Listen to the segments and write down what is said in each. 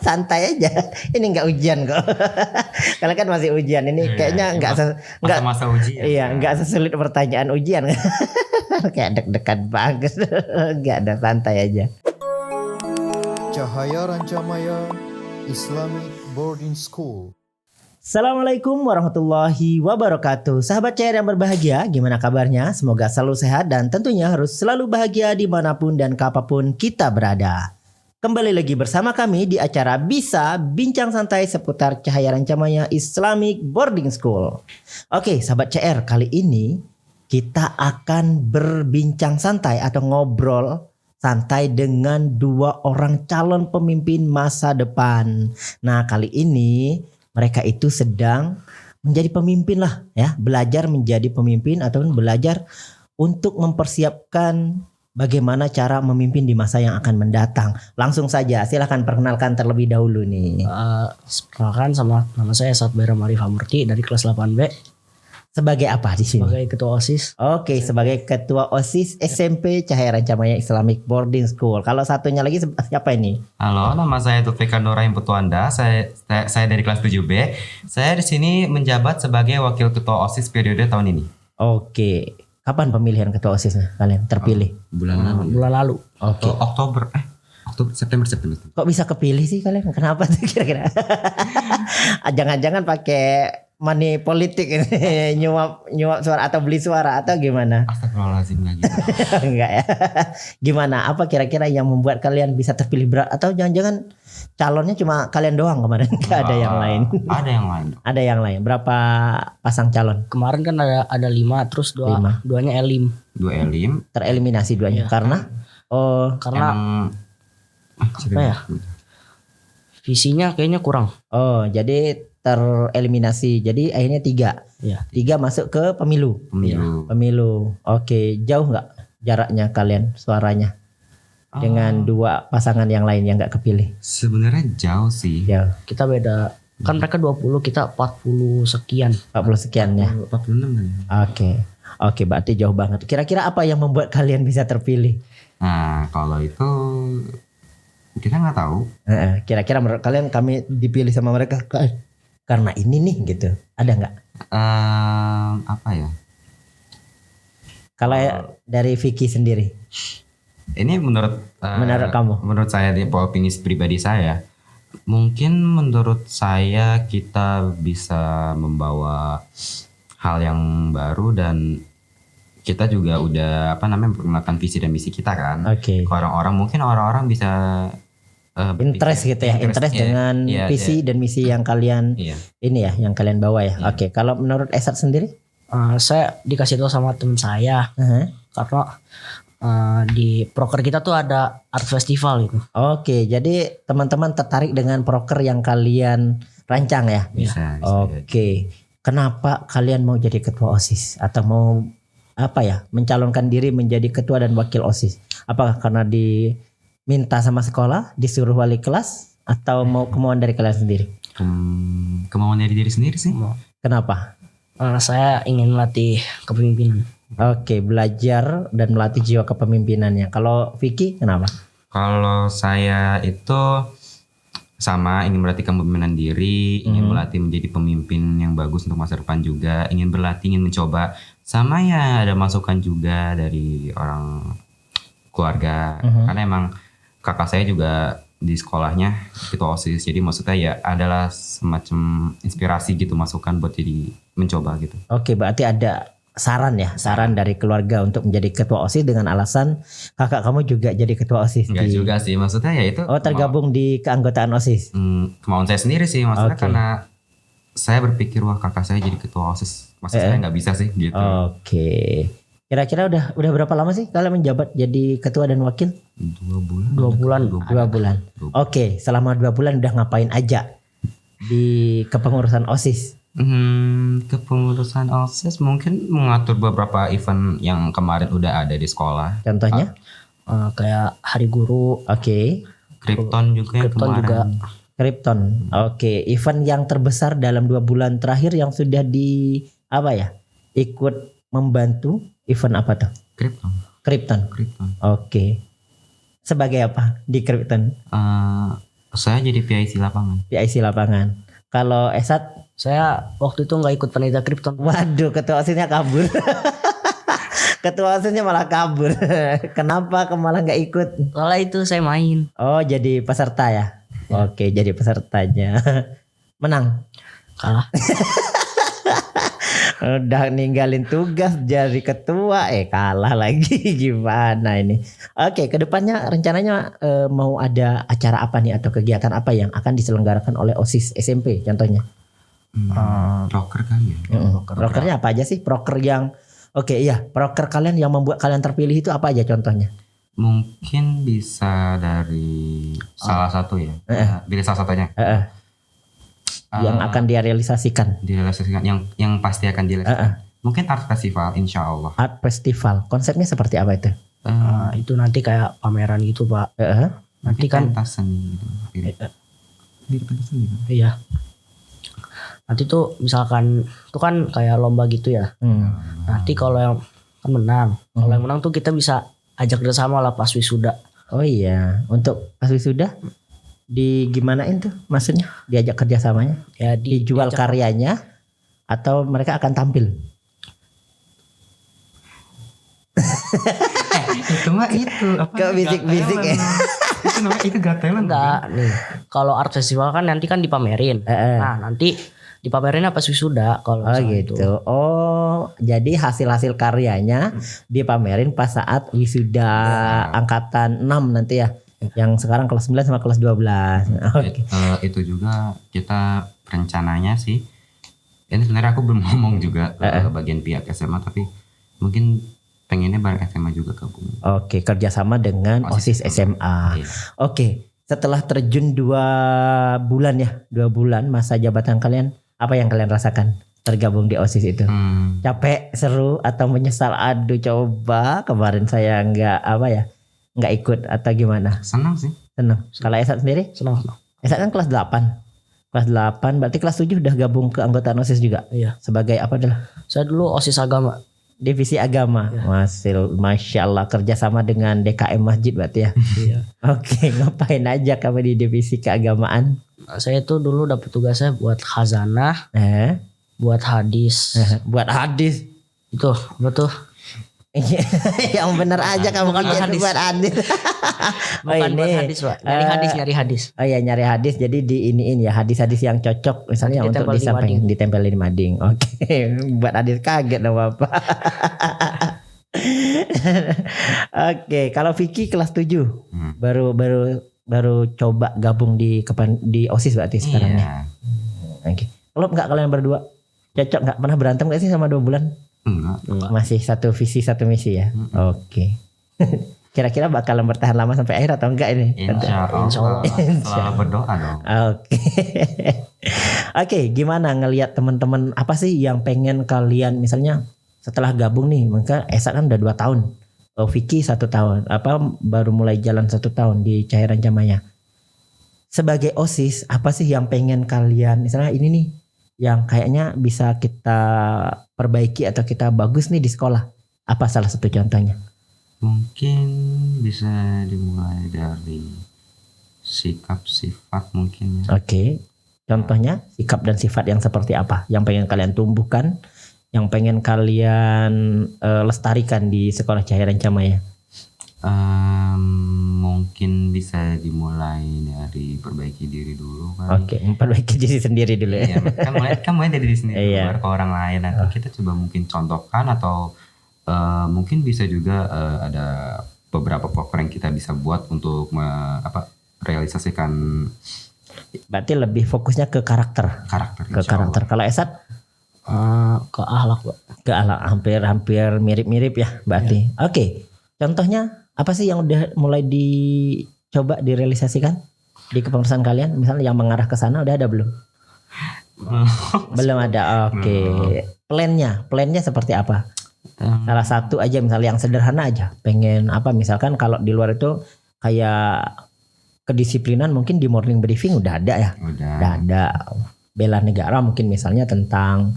Santai aja. Ini nggak ujian kok. Kalau kan masih ujian. Ini kayaknya nggak masa ujian. Iya, nggak sesulit pertanyaan ujian. Kayak deg-degan banget. Nggak ada, santai aja. Cahaya Rancamaya Islamic Boarding School. Assalamualaikum warahmatullahi wabarakatuh. Sahabat CR yang berbahagia, gimana kabarnya? Semoga selalu sehat dan tentunya harus selalu bahagia dimanapun dan kapanpun kita berada. Kembali lagi bersama kami di acara Bisa Bincang Santai seputar Cahaya Rancamaya Islamic Boarding School. Oke, sahabat CR, kali ini kita akan berbincang santai atau ngobrol santai dengan dua orang calon pemimpin masa depan. Nah, kali ini mereka itu sedang menjadi pemimpin lah ya, belajar menjadi pemimpin ataupun belajar untuk mempersiapkan bagaimana cara memimpin di masa yang akan mendatang. Langsung saja silahkan perkenalkan terlebih dahulu nih. Perkenalkan, sama nama saya Satbara Marifah Murti dari kelas 8B. Sebagai apa di sini? Sebagai ketua OSIS. Oke, sebagai ketua OSIS SMP Cahaya Rancamaya Islamic Boarding School. Kalau satunya lagi siapa ini? Halo, nama saya Taufik Nurahim Putuanda. Saya dari kelas 7B. Saya di sini menjabat sebagai wakil ketua OSIS periode tahun ini. Oke. Kapan pemilihan ketua OSISnya kalian terpilih? Bulan lalu. Oke. Oktober September. Kok bisa kepilih sih kalian? Kenapa tuh kira-kira? Jangan-jangan pakai money politik ini, nyuap suara atau beli suara atau gimana? Astagfirullahaladzim lagi. Enggak ya. Gimana? Apa kira-kira yang membuat kalian bisa terpilih berat? Atau jangan-jangan calonnya cuma kalian doang kemarin? Enggak ada yang lain. Ada yang lain. Ada yang lain. Berapa pasang calon? Kemarin kan ada 5, terus duanya elim. 2 elim. Tereliminasi duanya. Iya. Karena apa ya? Visinya kayaknya kurang. Oh, jadi tereliminasi. Jadi akhirnya 3. Iya. 3 masuk ke pemilu. Pemilu. Oke, jauh nggak jaraknya kalian suaranya dengan 2 pasangan yang lain yang nggak kepilih? Sebenarnya jauh sih. Jauh. Kita beda. Kan mereka 20, kita 40 sekian. 40 sekian ya. 46 kan. Oke, berarti jauh banget. Kira-kira apa yang membuat kalian bisa terpilih? Nah, kalau itu kita nggak tahu. Kira-kira menurut kalian kami dipilih sama mereka karena ini nih gitu. Ada nggak? Apa ya? Kalau dari Vicky sendiri? Ini menurut kamu? Menurut saya, di opini pribadi saya, mungkin menurut saya kita bisa membawa hal yang baru dan kita juga udah memperkenalkan visi dan misi kita kan. Oke. Ke orang-orang, mungkin orang-orang bisa interest gitu ya, interest dengan visi dan misi yang kalian ini ya, yang kalian bawa ya. Oke, kalau menurut Esat sendiri? Saya dikasih tahu sama teman saya karena di proker kita tuh ada art festival gitu. Oke, jadi teman-teman tertarik dengan proker yang kalian rancang ya? Bisa. Oke, kenapa kalian mau jadi ketua OSIS atau mau mencalonkan diri menjadi ketua dan wakil OSIS? Apakah karena diminta sama sekolah, disuruh wali kelas, atau mau kemauan dari kalian sendiri? Kemauan dari diri sendiri sih. Kenapa? Saya ingin melatih kepemimpinan. Oke, belajar dan melatih jiwa kepemimpinannya. Kalau Vicky kenapa? Kalau saya itu sama, ingin melatih kepemimpinan diri, ingin melatih menjadi pemimpin yang bagus untuk masa depan juga, ingin berlatih, ingin mencoba. Sama ya, ada masukan juga dari orang keluarga. Karena emang kakak saya juga di sekolahnya ketua OSIS. Jadi maksudnya ya adalah semacam inspirasi gitu, masukan buat jadi mencoba gitu. Oke, berarti ada saran dari keluarga untuk menjadi ketua OSIS dengan alasan kakak kamu juga jadi ketua OSIS. Enggak juga sih, maksudnya ya itu. Tergabung di keanggotaan OSIS. Kemauan saya sendiri sih, maksudnya karena saya berpikir wah kakak saya jadi ketua OSIS, masa saya nggak bisa sih gitu. Oke. Kira-kira udah berapa lama sih kalian menjabat jadi ketua dan wakil? 2 bulan. 2 bulan. Oke, selama 2 bulan udah ngapain aja di kepengurusan OSIS? Kepengurusan OSIS mungkin mengatur beberapa event yang kemarin udah ada di sekolah. Contohnya? Kayak Hari Guru. Oke. Krypton juga yang kemarin. Juga. Krypton. Oke. Event yang terbesar dalam 2 bulan terakhir yang sudah ikut membantu event apa tuh? Krypton. Krypton. Oke. Sebagai apa di Krypton? Saya jadi PIC lapangan. PIC lapangan. Kalau Esat, Saya waktu itu nggak ikut panitia Krypton. waduh ketua OSISnya kabur. Ketua OSISnya malah kabur. Kenapa malah nggak ikut? Soalnya itu saya main. Oh jadi peserta ya? Oke jadi pesertanya. Menang. Kalah. Udah ninggalin tugas jadi ketua kalah lagi. Gimana ini? Oke kedepannya rencananya mau ada acara apa nih atau kegiatan apa yang akan diselenggarakan oleh OSIS SMP contohnya? Proker kali ya. Prokernya apa aja sih? Proker yang proker kalian yang membuat kalian terpilih itu apa aja contohnya? Mungkin bisa dari salah satu ya. Pilih salah satunya. Yang akan direalisasikan. Direalisasikan yang pasti akan direalisasikan. Mungkin art festival insya Allah. Art festival. Konsepnya seperti apa itu? Itu nanti kayak pameran gitu Pak. Nanti kan pentas seni gitu. Mirip pentas seni. iya. Nanti tuh misalkan itu kan kayak lomba gitu ya. Nanti kalau yang kan menang, kalau yang menang tuh kita bisa ajak bersama lah pas wisuda. Oh iya, untuk pas wisuda gimanain tuh maksudnya? Diajak kerjasamanya? Ya Dijual karyanya atau mereka akan tampil? Itu mah itu apa? Kok bisik-bisik ya? Itu namanya itu gatelan. enggak nih. Kalau art festival kan nanti kan dipamerin. Nah, nanti dipamerin pas wisuda kalau Oh misalnya gitu. itu. Oh, jadi hasil-hasil karyanya dipamerin pas saat wisuda angkatan 6 nanti ya. Yang sekarang kelas 9 sama kelas 12. Oke. Itu juga kita rencananya sih. Ini sebenarnya aku belum ngomong juga ke bagian pihak SMA tapi mungkin pengennya bareng SMA juga gabung. Oke, kerjasama dengan OSIS SMA. Iya. Oke, setelah terjun 2 bulan ya, 2 bulan masa jabatan kalian, apa yang kalian rasakan tergabung di OSIS itu? Capek, seru, atau menyesal? Aduh, coba kemarin saya nggak ikut atau gimana? Senang sih. Senang. Kalau Esat sendiri? Senang. Esat kan kelas 8. Kelas 8 berarti kelas 7 udah gabung ke anggota OSIS juga? Iya. Sebagai apa adalah? Saya dulu OSIS agama. Divisi agama. Masya Allah kerjasama dengan DKM Masjid berarti ya? Iya. Oke, ngapain aja kamu di divisi keagamaan? Saya tuh dulu dapat tugasnya buat khazanah, buat hadis. Buat hadis. Itu apa tuh? Yang benar aja kamu Bukan kerja hadis. buat hadis. Bukan buat hadis, Pak. Nyari hadis. Oh iya nyari hadis jadi diiniin ya hadis-hadis yang cocok misalnya Nanti untuk ditempel di disampaikan ditempelin di mading. Oke, buat hadis kaget dong Bapak. Oke, kalau Vicky kelas 7 baru coba gabung di OSIS berarti sekarang ya. Oke. Kalau enggak kalian berdua cocok nggak pernah berantem nggak sih sama 2 bulan? Enggak. Masih satu visi satu misi ya. Oke. Kira-kira bakalan bertahan lama sampai akhir atau enggak ini? Insya Allah. Selalu berdoa dong. Oke. Oke, gimana ngelihat teman-teman apa sih yang pengen kalian misalnya setelah gabung nih, maka Esa kan udah 2 tahun. Vicky 1 tahun. Baru mulai jalan 1 tahun di Cairan Jamaya. Sebagai OSIS, apa sih yang pengen kalian misalnya ini nih yang kayaknya bisa kita perbaiki atau kita bagus nih di sekolah? Apa salah satu contohnya? Mungkin bisa dimulai dari sikap sifat mungkin ya. Oke. Contohnya sikap dan sifat yang seperti apa? Yang pengen kalian tumbuhkan, yang pengen kalian lestarikan di sekolah Cairan Jamaya? Mungkin bisa dimulai dari perbaiki diri dulu kan. Oke, memperbaiki diri sendiri dulu ya. Iya, kan mulai dari diri sendiri Iya. ke orang lain. Nanti kita coba mungkin contohkan atau mungkin bisa juga ada beberapa proker yang kita bisa buat untuk realisasikan Berarti lebih fokusnya ke karakter. Ke insya Allah. karakter. Kalau Esat Ke akhlak, Pak. ke ala hampir mirip-mirip ya berarti. Oke. Contohnya apa sih yang udah mulai dicoba direalisasikan di kepengurusan kalian? Misalnya yang mengarah ke sana udah ada belum? Belum ada. Oke. Plannya seperti apa? Salah satu aja misalnya yang sederhana aja. Pengen apa misalkan kalau di luar itu kayak kedisiplinan mungkin di morning briefing udah ada ya. Udah ada. Bela negara mungkin misalnya tentang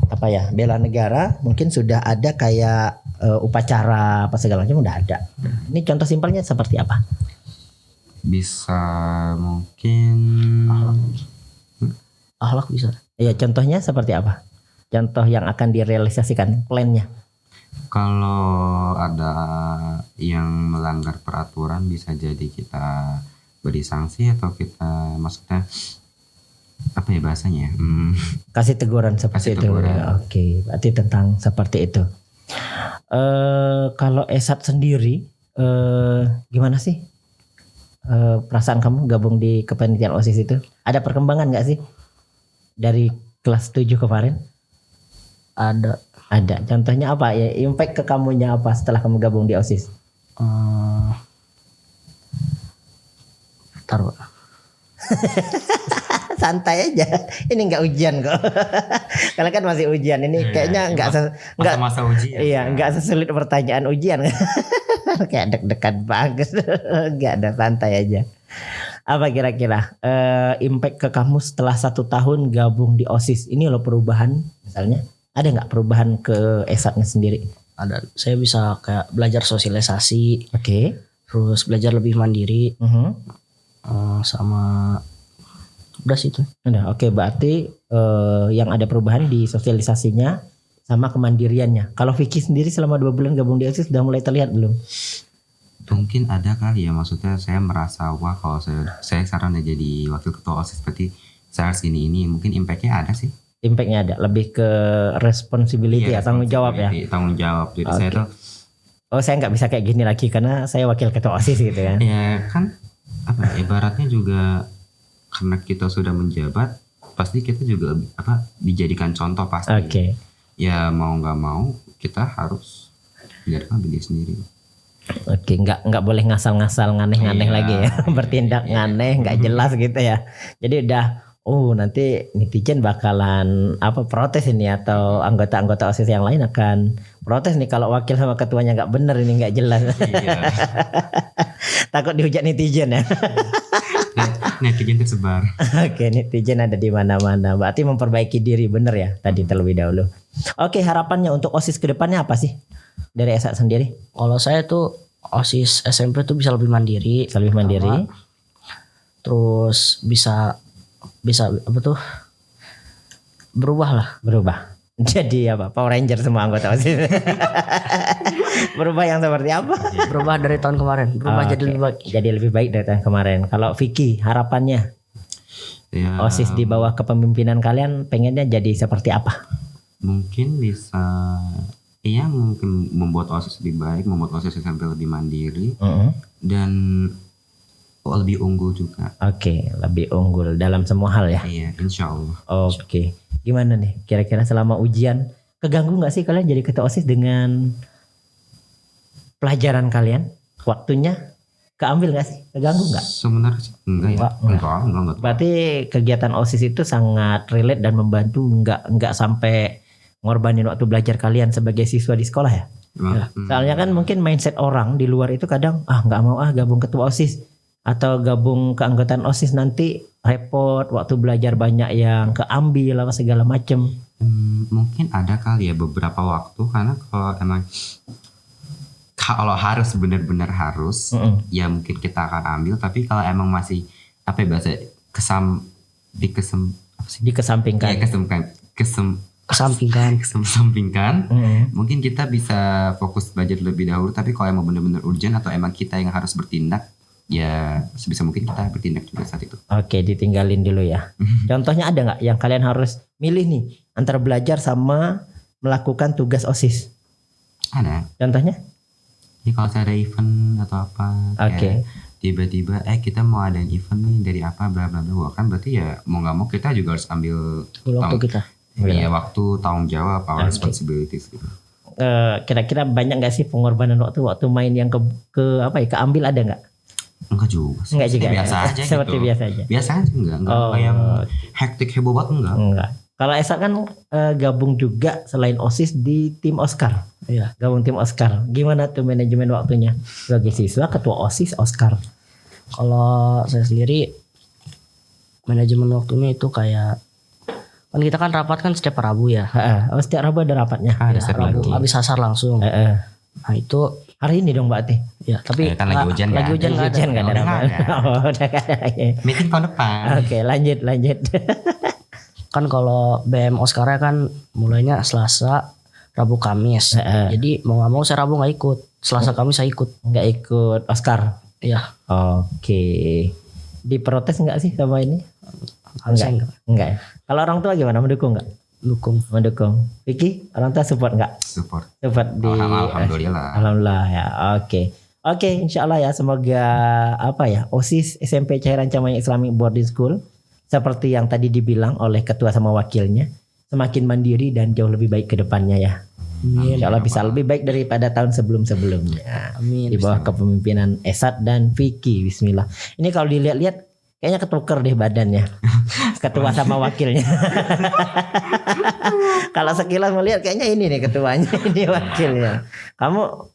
apa ya? Bela negara mungkin sudah ada kayak upacara apa segala macam udah ada. Ini contoh simpelnya seperti apa? Bisa mungkin Akhlak bisa. Ya contohnya seperti apa? Contoh yang akan direalisasikan plannya. kalau ada yang melanggar peraturan bisa jadi kita beri sanksi atau kita maksudnya apa ya bahasanya? Kasih teguran seperti Kasih itu. teguran. Oke, berarti tentang seperti itu. Kalau Esat sendiri gimana sih perasaan kamu gabung di kepanitiaan OSIS itu? Ada perkembangan nggak sih dari kelas 7 kemarin? Ada. Ada. Contohnya apa ya? Impact ke kamunya apa setelah kamu gabung di OSIS? Bentar, Pak. Santai aja. Ini nggak ujian kok. Kalau kan masih ujian. Ini kayaknya nggak masa ujian. iya nggak sesulit pertanyaan ujian. Kayak deg-degan banget. Nggak ada, santai aja. Apa kira-kira impact ke kamu setelah 1 tahun gabung di OSIS? Ini loh perubahan misalnya. Ada nggak perubahan ke Esatnya sendiri? Ada. Saya bisa kayak belajar sosialisasi, Oke. terus belajar lebih mandiri, sama udah sih itu. Udah, oke. Berarti yang ada perubahan di sosialisasinya sama kemandiriannya. Kalau Vicky sendiri selama 2 bulan gabung di OSIS sudah mulai terlihat belum? Mungkin ada kali ya, maksudnya saya merasa wah kalau saya sekarang udah jadi wakil ketua OSIS berarti saya harus ini mungkin impactnya ada sih. Impactnya ada, lebih ke responsibility ya, tanggung jawab ya. Tanggung jawab. Jadi saya tuh Oh, saya nggak bisa kayak gini lagi karena saya wakil ketua OSIS gitu kan. ya kan apa ibaratnya juga karena kita sudah menjabat pasti kita juga dijadikan contoh pasti. Oke. Ya mau nggak mau kita harus menjadikan diri sendiri. Oke, nggak boleh ngasal-ngasal nganeh-nganeh Iya. lagi ya. Bertindak nganeh, nggak jelas gitu ya. Jadi udah nanti netizen bakalan protes ini atau anggota-anggota OSIS yang lain akan protes nih kalau wakil sama ketuanya nggak bener, ini nggak jelas. Iya. Takut dihujat netizen ya. Netizen tersebar. Oke, netizen ada di mana-mana. Berarti memperbaiki diri, bener ya tadi terlebih dahulu. Oke, harapannya untuk OSIS ke depannya apa sih dari Esat sendiri? Kalau saya tuh OSIS SMP tuh bisa lebih mandiri, Lebih mandiri. terus bisa apa tuh berubah. Jadi Power Ranger semua anggota OSIS. Berubah yang seperti apa? Berubah dari tahun kemarin, jadi Oke. lebih baik. Jadi lebih baik dari tahun kemarin. Kalau Vicky harapannya Ya, OSIS di bawah kepemimpinan kalian pengennya jadi seperti apa? mungkin bisa mungkin membuat OSIS lebih baik, membuat OSIS SMP lebih mandiri dan lebih unggul juga. Oke, lebih unggul dalam semua hal ya. Iya, insya Allah. Oke, gimana nih? Kira-kira selama ujian keganggu nggak sih kalian jadi ketua OSIS dengan pelajaran kalian? Waktunya keambil nggak sih? Keganggu nggak? Sebenarnya sih enggak ya. Enggak. Berarti kegiatan OSIS itu sangat relate dan membantu, nggak sampai ngorbanin waktu belajar kalian sebagai siswa di sekolah ya? Soalnya kan mungkin mindset orang di luar itu kadang nggak mau gabung ketua OSIS atau gabung keanggotaan OSIS nanti repot, waktu belajar banyak yang keambil apa segala macem. Mungkin ada kali ya beberapa waktu karena kalau harus benar-benar harus ya mungkin kita akan ambil, tapi kalau emang masih Dikesampingkan. kesampingkan mungkin kita bisa fokus belajar lebih dahulu, tapi kalau emang benar-benar urgent atau emang kita yang harus bertindak ya sebisa mungkin kita bertindak juga saat itu. Oke, ditinggalin dulu ya. Contohnya ada nggak yang kalian harus milih nih antara belajar sama melakukan tugas OSIS? Ada. Contohnya? Ya kalau saya ada event atau apa, Oke. tiba-tiba kita mau adain event nih dari apa bla bla bla, kan berarti ya mau nggak mau kita juga harus ambil Waktu kita. Iya, waktu, tanggung jawab, our Oke. responsibilities gitu. Kira-kira banyak nggak sih pengorbanan waktu main yang keambil ada nggak? Enggak juga sih. Enggak juga. Biasa aja Seperti gitu. biasa aja. Biasa aja enggak yang hektik heboh banget enggak. Enggak. Kalau Esa kan gabung juga selain OSIS di tim Oscar. Iya. Gabung tim Oscar. Gimana tuh manajemen waktunya? Sebagai siswa, ketua OSIS, Oscar. Kalau saya sendiri manajemen waktunya itu kayak Kan kita kan rapat kan setiap Rabu ya. Oh, setiap Rabu ada rapatnya. Ada Ya, setiap Rabu lagi. habis asar langsung. Nah itu Hari ini dong berarti. ya tapi Kan lagi hujan lagi kan? hujan nggak ada. Hujan nggak ada Udah rapat. nggak ada. Oh, udah nggak ada. Meeting tahun depan. Oke, lanjut. Kan kalau BM Oscar kan mulainya Selasa, Rabu, Kamis. Jadi mau nggak mau saya Rabu nggak ikut. Selasa Kamis saya ikut. Nggak ikut Oscar. Iya. Oke. Diprotes nggak sih sama ini? Harusnya Enggak ya. Kalau orang tua gimana? Mendukung nggak? dukung. Mendukung. Vicky, orang tua support nggak? Support. Support di. Alhamdulillah. Alhamdulillah ya. Oke, insya Allah ya. Semoga OSIS SMP Cairan Camanya Islamic Boarding School seperti yang tadi dibilang oleh ketua sama wakilnya semakin mandiri dan jauh lebih baik ke depannya ya. Amin. Insya Allah bisa lebih baik daripada tahun sebelum-sebelumnya. Amin. Di bawah kepemimpinan Esat dan Vicky. Bismillah. Ini kalau dilihat-lihat kayaknya ketuker deh badannya. Ketua sama wakilnya. Kalau sekilas melihat kayaknya ini nih ketuanya, ini wakilnya.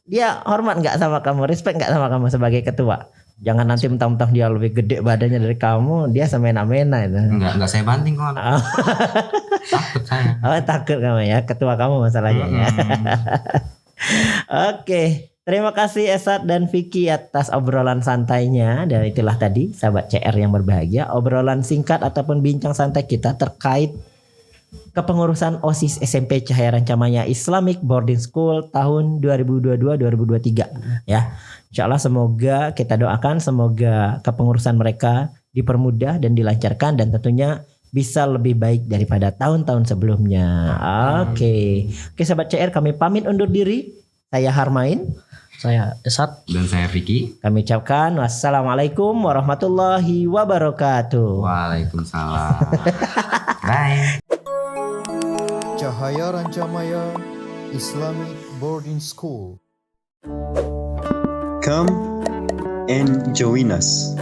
Dia hormat nggak sama kamu, respect nggak sama kamu sebagai ketua? Jangan nanti mentang-mentang dia lebih gede badannya dari kamu, dia semena-mena itu. Enggak saya banting kok. Takut saya. Oh, takut kamu ya, ketua kamu masalahnya ya. Oke, terima kasih Esat dan Vicky atas obrolan santainya. Dan itulah tadi sahabat CR yang berbahagia, obrolan singkat ataupun bincang santai kita terkait kepengurusan OSIS SMP Cahaya Rancamaya Islamic Boarding School tahun 2022-2023 ya. Insyaallah semoga kita doakan semoga kepengurusan mereka dipermudah dan dilancarkan dan tentunya bisa lebih baik daripada tahun-tahun sebelumnya. Oke, sahabat CR kami pamit undur diri. Saya Harmain, Saya Esat. Dan saya Vicky. kami ucapkan wassalamualaikum warahmatullahi wabarakatuh. Waalaikumsalam. Bye. Cahaya Rancamaya Islamic Boarding School. Come and join us.